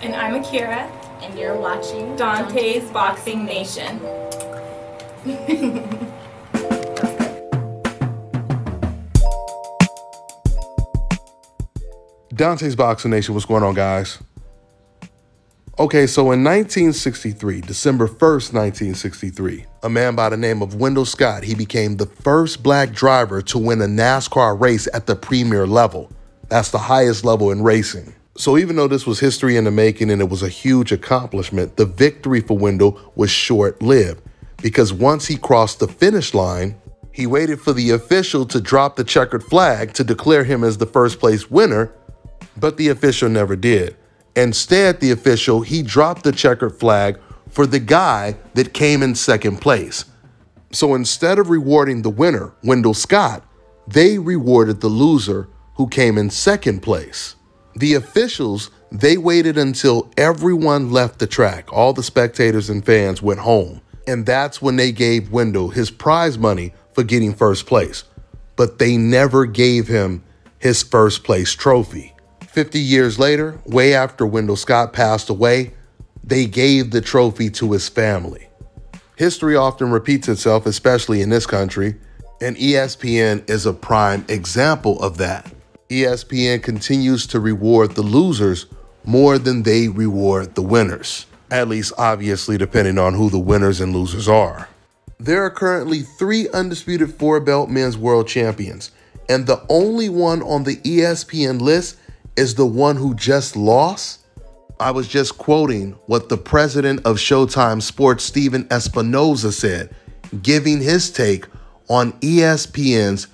And I'm Akira. And you're watching Dontaesboxingnation. Dontaesboxingnation, what's going on, guys? Okay, so in 1963, December 1st, 1963, a man by the name of Wendell Scott, he became the first black driver to win a NASCAR race at the premier level. That's the highest level in racing. So even though this was history in the making and it was a huge accomplishment, the victory for Wendell was short-lived because once he crossed the finish line, he waited for the official to drop the checkered flag to declare him as the first place winner, but the official never did. Instead, the official, he dropped the checkered flag for the guy that came in second place. So instead of rewarding the winner, Wendell Scott, they rewarded the loser who came in second place. The officials, they waited until everyone left the track. All the spectators and fans went home. And that's when they gave Wendell his prize money for getting first place. But they never gave him his first place trophy. 50 years later, way after Wendell Scott passed away, they gave the trophy to his family. History often repeats itself, especially in this country, and ESPN is a prime example of that. ESPN continues to reward the losers more than they reward the winners, at least obviously depending on who the winners and losers are. There are currently 3 undisputed 4-belt men's world champions, and the only one on the ESPN list is the one who just lost. I was just quoting what the president of Showtime Sports, Stephen Espinoza, said, giving his take on ESPN's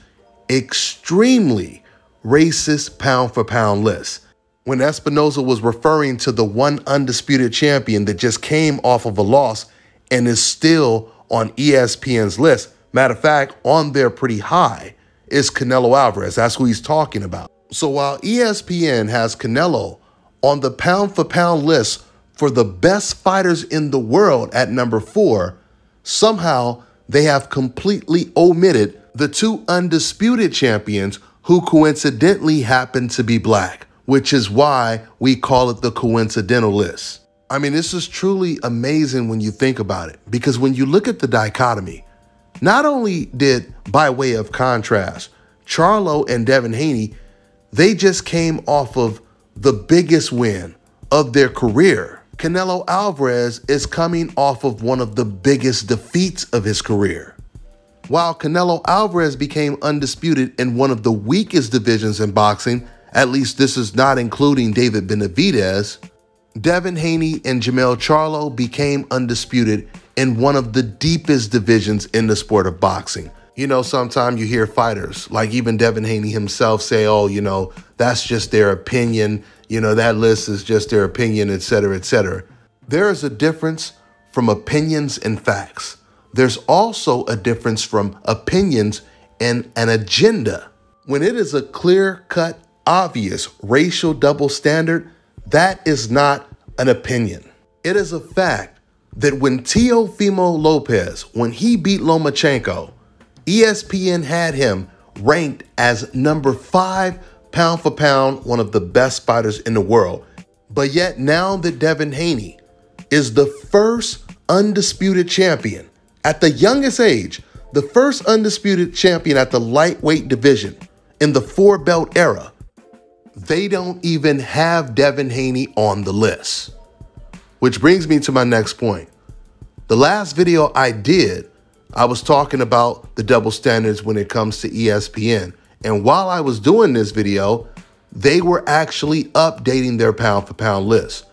extremely racist pound-for-pound list. When Espinoza was referring to the one undisputed champion that just came off of a loss and is still on ESPN's list, matter of fact, on there pretty high, is Canelo Alvarez. That's who he's talking about. So while ESPN has Canelo on the pound-for-pound list for the best fighters in the world at number 4, somehow they have completely omitted the 2 undisputed champions who coincidentally happen to be black, which is why we call it the coincidental list. I mean, this is truly amazing when you think about it, because when you look at the dichotomy, not only did, by way of contrast, Charlo and Devin Haney, they just came off of the biggest win of their career. Canelo Alvarez is coming off of one of the biggest defeats of his career. While Canelo Alvarez became undisputed in one of the weakest divisions in boxing, at least this is not including David Benavidez, Devin Haney and Jermell Charlo became undisputed in one of the deepest divisions in the sport of boxing. You know, sometimes you hear fighters, like even Devin Haney himself, say, oh, you know, that's just their opinion. You know, that list is just their opinion, etc., etc. There is a difference from opinions and facts. There's also a difference from opinions and an agenda. When it is a clear-cut, obvious racial double standard, that is not an opinion. It is a fact that when Teofimo Lopez, when he beat Lomachenko, ESPN had him ranked as number 5 pound for pound, one of the best fighters in the world. But yet now that Devin Haney is the first undisputed champion at the youngest age, the first undisputed champion at the lightweight division in the 4-belt era, they don't even have Devin Haney on the list. Which brings me to my next point. The last video I did, I was talking about the double standards when it comes to ESPN. And while I was doing this video, they were actually updating their pound-for-pound list.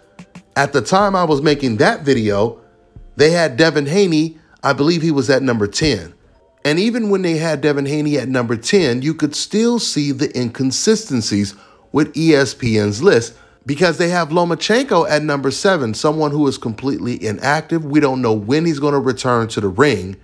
At the time I was making that video, they had Devin Haney, I believe he was at number 10. And even when they had Devin Haney at number 10, you could still see the inconsistencies with ESPN's list because they have Lomachenko at number 7, someone who is completely inactive. We don't know when he's going to return to the ring.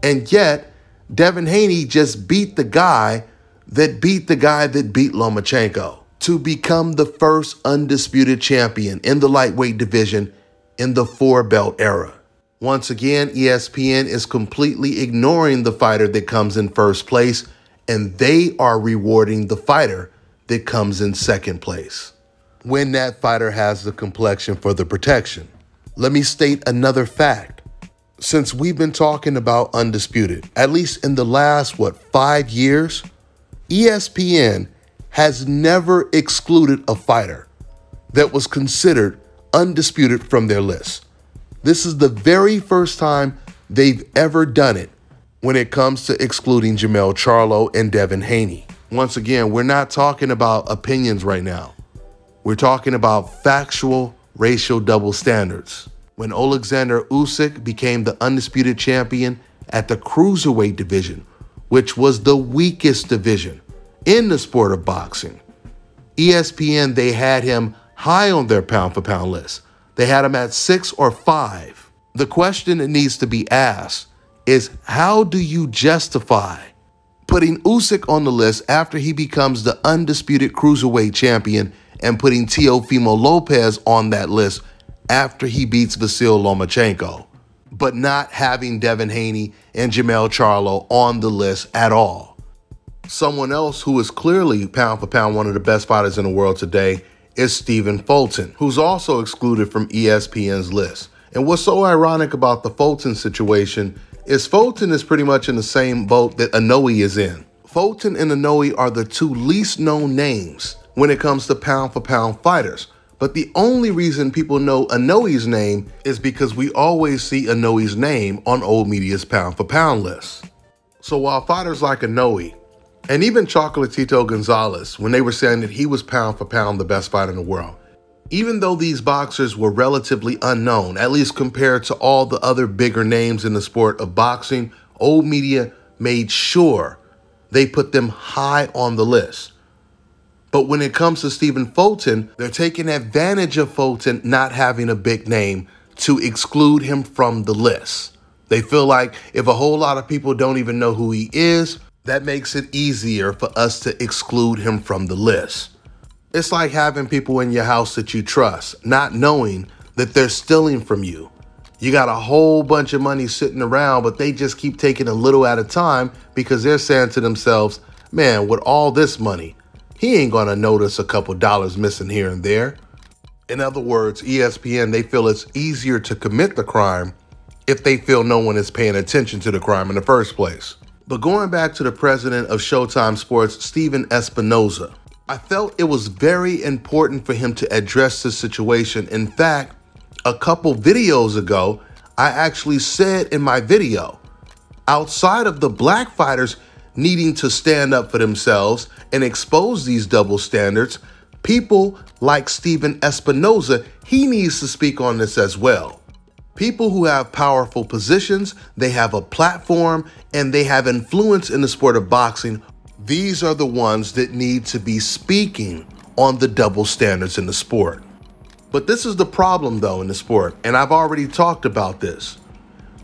And yet, Devin Haney just beat the guy that beat Lomachenko to become the first undisputed champion in the lightweight division in the 4-belt era. Once again, ESPN is completely ignoring the fighter that comes in first place, and they are rewarding the fighter that comes in second place. when that fighter has the complexion for the protection. Let me state another fact. Since we've been talking about Undisputed, at least in the last, 5 years, ESPN has never excluded a fighter that was considered undisputed from their list. This is the very first time they've ever done it when it comes to excluding Jermell Charlo and Devin Haney. Once again, we're not talking about opinions right now. We're talking about factual racial double standards. When Alexander Usyk became the undisputed champion at the cruiserweight division, which was the weakest division in the sport of boxing, ESPN, they had him high on their pound-for-pound list. They had him at 6 or 5. The question that needs to be asked is, how do you justify putting Usyk on the list after he becomes the undisputed cruiserweight champion and putting Teofimo Lopez on that list after he beats Vasyl Lomachenko, but not having Devin Haney and Jermell Charlo on the list at all? Someone else who is clearly pound for pound one of the best fighters in the world today is Stephen Fulton, who's also excluded from ESPN's list. And what's so ironic about the Fulton situation is Fulton is pretty much in the same boat that Inoue is in. Fulton and Inoue are the two least known names when it comes to pound for pound fighters. But the only reason people know Inoue's name is because we always see Inoue's name on old media's pound for pound list. So while fighters like Inoue and even Chocolatito Gonzalez, when they were saying that he was pound for pound the best fighter in the world, even though these boxers were relatively unknown, at least compared to all the other bigger names in the sport of boxing, old media made sure they put them high on the list. But when it comes to Stephen Fulton, they're taking advantage of Fulton not having a big name to exclude him from the list. They feel like if a whole lot of people don't even know who he is, that makes it easier for us to exclude him from the list. It's like having people in your house that you trust, not knowing that they're stealing from you. You got a whole bunch of money sitting around, but they just keep taking a little at a time because they're saying to themselves, man, with all this money, he ain't gonna notice a couple dollars missing here and there. In other words, ESPN, they feel it's easier to commit the crime if they feel no one is paying attention to the crime in the first place. But going back to the president of Showtime Sports, Stephen Espinoza, I felt it was very important for him to address this situation. In fact, a couple videos ago, I actually said in my video, outside of the black fighters needing to stand up for themselves and expose these double standards, people like Stephen Espinoza, he needs to speak on this as well. People who have powerful positions, they have a platform, and they have influence in the sport of boxing. These are the ones that need to be speaking on the double standards in the sport. But this is the problem, though, in the sport, and I've already talked about this.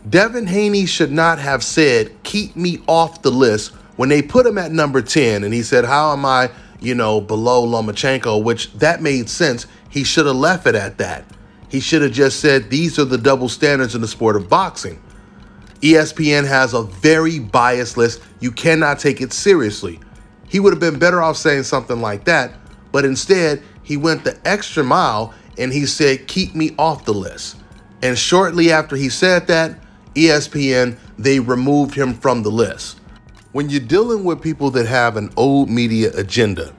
Devin Haney should not have said, keep me off the list, when they put him at number 10, and he said, how am I, below Lomachenko, which that made sense. He should have left it at that. He should have just said, these are the double standards in the sport of boxing. ESPN has a very biased list. You cannot take it seriously. He would have been better off saying something like that, but instead, he went the extra mile and he said, keep me off the list. And shortly after he said that, ESPN, they removed him from the list. When you're dealing with people that have an old media agenda,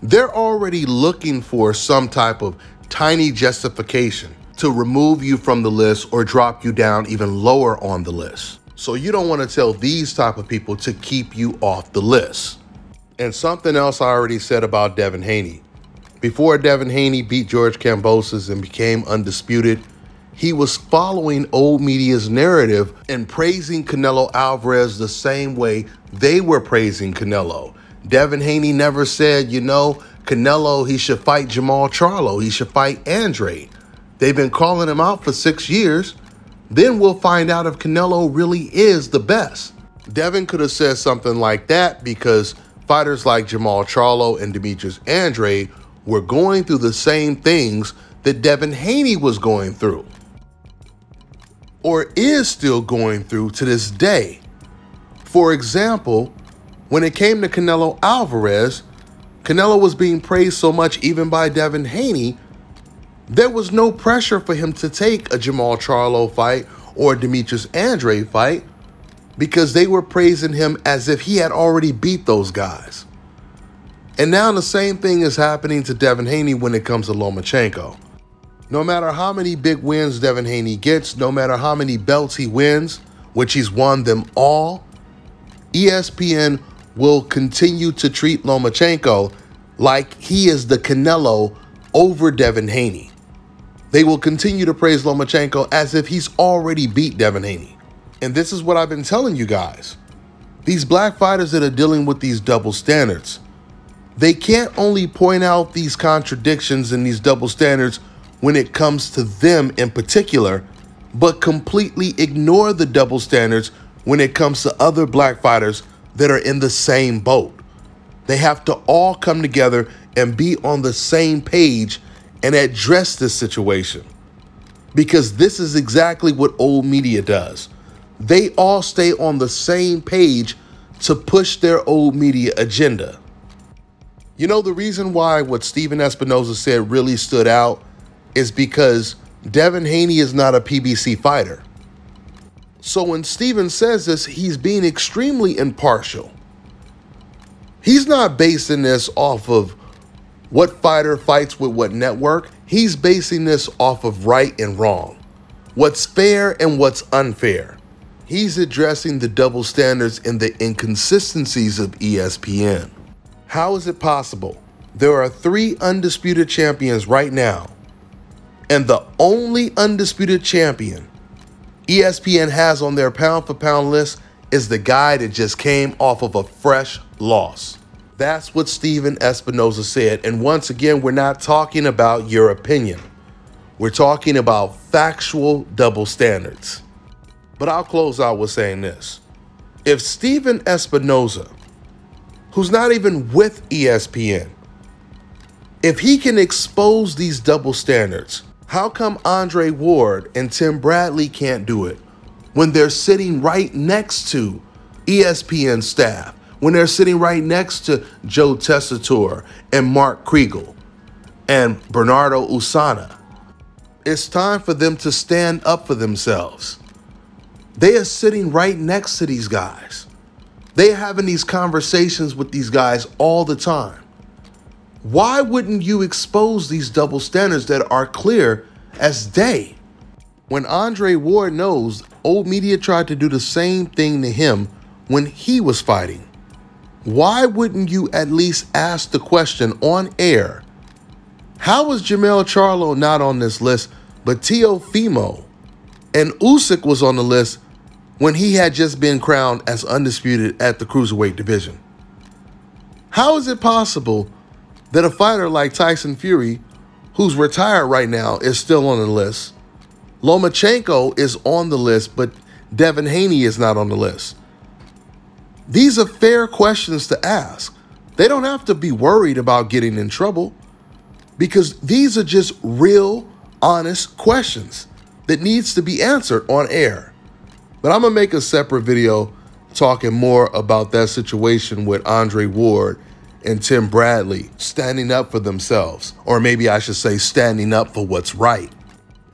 they're already looking for some type of tiny justification to remove you from the list or drop you down even lower on the list. So you don't want to tell these type of people to keep you off the list. And something else I already said about Devin Haney. Before Devin Haney beat George Kambosos and became undisputed, he was following old media's narrative and praising Canelo Alvarez the same way they were praising Canelo. Devin Haney never said, Canelo, he should fight Jermall Charlo. He should fight Andre. They've been calling him out for 6 years. Then we'll find out if Canelo really is the best. Devin could have said something like that because fighters like Jermall Charlo and Demetrius Andre were going through the same things that Devin Haney was going through, or is still going through to this day. For example, when it came to Canelo Alvarez Canelo was being praised so much even by Devin Haney, there was no pressure for him to take a Jermall Charlo fight or a Demetrius Andrade fight because they were praising him as if he had already beat those guys. And now the same thing is happening to Devin Haney when it comes to Lomachenko. No matter how many big wins Devin Haney gets, no matter how many belts he wins, which he's won them all, ESPN will continue to treat Lomachenko like he is the Canelo over Devin Haney. They will continue to praise Lomachenko as if he's already beat Devin Haney. And this is what I've been telling you guys. These black fighters that are dealing with these double standards, they can't only point out these contradictions and these double standards when it comes to them in particular, but completely ignore the double standards when it comes to other black fighters that are in the same boat. They have to all come together and be on the same page and address this situation. Because this is exactly what old media does. They all stay on the same page to push their old media agenda. You know, the reason why what Stephen Espinoza said really stood out is because Devin Haney is not a PBC fighter. So when Stephen says this, he's being extremely impartial. He's not basing this off of what fighter fights with what network. He's basing this off of right and wrong, what's fair and what's unfair. He's addressing the double standards and the inconsistencies of ESPN. How is it possible? There are 3 undisputed champions right now, and the only undisputed champion ESPN has on their pound-for-pound list is the guy that just came off of a fresh loss. That's what Stephen Espinoza said. And once again, we're not talking about your opinion. We're talking about factual double standards. But I'll close out with saying this. If Stephen Espinoza, who's not even with ESPN, if he can expose these double standards, how come Andre Ward and Tim Bradley can't do it when they're sitting right next to ESPN staff, when they're sitting right next to Joe Tessitore and Mark Kriegel and Bernardo Usana? It's time for them to stand up for themselves. They are sitting right next to these guys. They're having these conversations with these guys all the time. Why wouldn't you expose these double standards that are clear as day? When Andre Ward knows old media tried to do the same thing to him when he was fighting, why wouldn't you at least ask the question on air, how was Jermall Charlo not on this list, but Teofimo and Usyk was on the list when he had just been crowned as undisputed at the cruiserweight division? How is it possible that a fighter like Tyson Fury, who's retired right now, is still on the list? Lomachenko is on the list, but Devin Haney is not on the list. These are fair questions to ask. They don't have to be worried about getting in trouble because these are just real, honest questions that needs to be answered on air. But I'm going to make a separate video talking more about that situation with Andre Ward and Tim Bradley standing up for themselves, or maybe I should say standing up for what's right.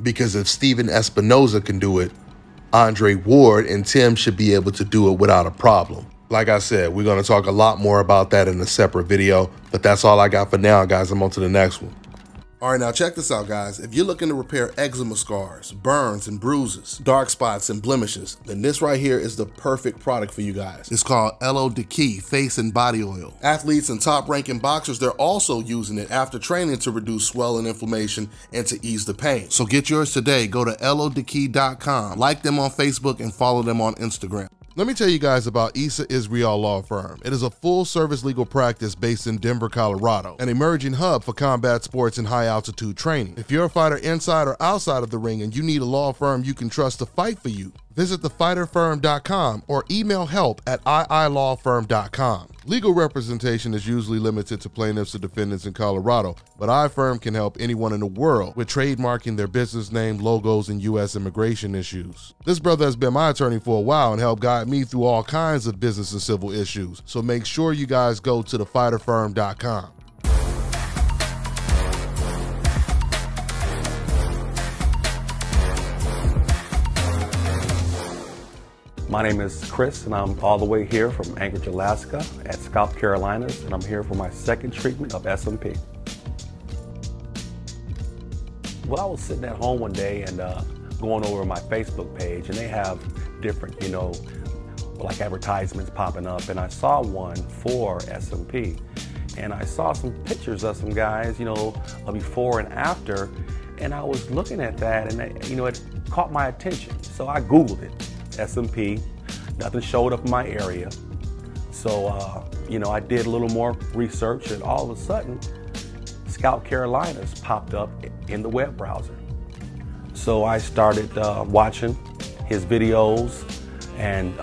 Because if Stephen Espinoza can do it, Andre Ward and Tim should be able to do it without a problem. Like I said, we're going to talk a lot more about that in a separate video, but that's all I got for now, guys. I'm on to the next one. All right, now check this out, guys. If you're looking to repair eczema scars, burns and bruises, dark spots and blemishes, then this right here is the perfect product for you guys. It's called Elo Deki Face and Body Oil. Athletes and top-ranking boxers, they're also using it after training to reduce swelling, inflammation, and to ease the pain. So get yours today. Go to elodeki.com, like them on Facebook, and follow them on Instagram. Let me tell you guys about Issa Israel Law Firm. It is a full-service legal practice based in Denver, Colorado, an emerging hub for combat sports and high-altitude training. If you're a fighter inside or outside of the ring and you need a law firm you can trust to fight for you, visit thefighterfirm.com or email help@iilawfirm.com. Legal representation is usually limited to plaintiffs or defendants in Colorado, but iFirm can help anyone in the world with trademarking their business name, logos, and U.S. immigration issues. This brother has been my attorney for a while and helped guide me through all kinds of business and civil issues, so make sure you guys go to thefighterfirm.com. My name is Chris, and I'm all the way here from Anchorage, Alaska at ScalpCarolinas, and I'm here for my second treatment of SMP. Well, I was sitting at home one day and going over my Facebook page, and they have different, like advertisements popping up, and I saw one for SMP. And I saw some pictures of some guys, before and after, and I was looking at that, and it caught my attention. So I Googled it, SMP. Nothing showed up in my area. So, I did a little more research, and all of a sudden, ScalpCarolinas popped up in the web browser. So I started watching his videos and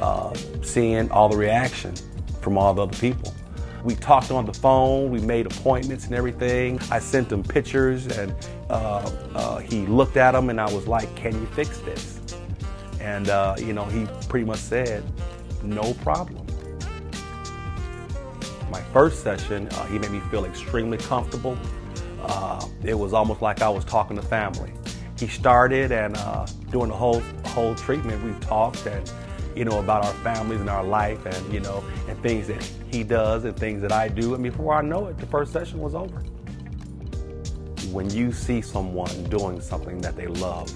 seeing all the reaction from all the other people. We talked on the phone, we made appointments and everything. I sent him pictures, and he looked at them, and I was like, can you fix this? And he pretty much said, no problem. My first session, he made me feel extremely comfortable. It was almost like I was talking to family. He started, and during the whole treatment, we talked and about our families and our life, and and things that he does and things that I do. And before I know it, the first session was over. When you see someone doing something that they love,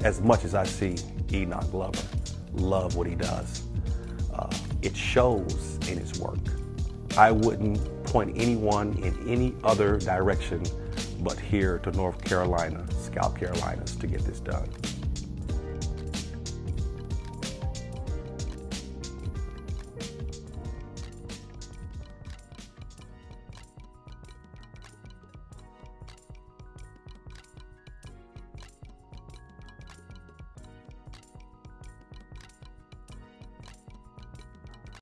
as much as I see Enoch Glover love what he does, it shows in his work. I wouldn't point anyone in any other direction but here to North Carolina, ScalpCarolinas, to get this done.